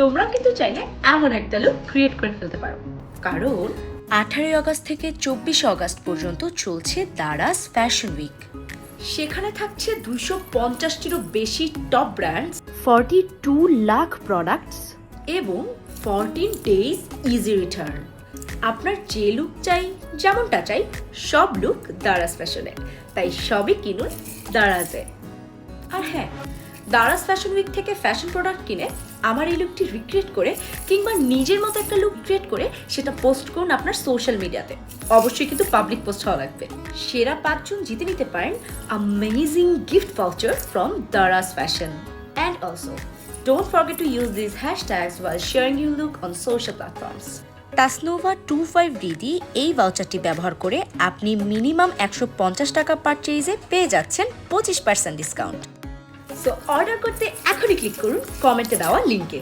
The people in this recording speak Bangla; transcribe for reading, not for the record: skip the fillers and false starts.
তোমরা কিন্তু চাইলে এমন একটা লুক ক্রিয়েট করে ফেলতে পারো, কারণ 18 আগস্ট থেকে 24 আগস্ট পর্যন্ত চলছে দারাজ ফ্যাশন উইক। সেখানে থাকছে 250টিরও বেশি টপ ব্র্যান্ডস, 42 লাখ প্রোডাক্টস এবং 14 ডেজ ইজি রিটার্ন। আপনার যে লুক চাই, যেমনটা চাই, সব লুক দারাজ ফ্যাশনে। তাই সবই কিনুন দারাজে। আর হ্যাঁ, দারাজ ফ্যাশন উইক থেকে ফ্যাশন প্রোডাক্ট কিনে আমার এই লুকটি রিক্রিয়েট করে কিংবা নিজের মতো একটা লুক ক্রিয়েট করে সেটা পোস্ট করুন আপনার সোশ্যাল মিডিয়াতে। অবশ্যই কিন্তু পাবলিক পোস্ট হওয়া লাগবে। সেরা 5 জন জিতে নিতে পারেন amazing gift voucher from Daraz fashion. And also don't forget to use these hashtags while sharing your look on social platforms. Tasnova 25D দিয়ে এই ভাউচারটি ব্যবহার করে আপনি মিনিমাম 150 টাকা পারচেজে পেয়ে যাচ্ছেন 25% ডিসকাউন্ট। সো অর্ডার করতে এখনই ক্লিক করুন কমেন্টে দেওয়া লিংকে।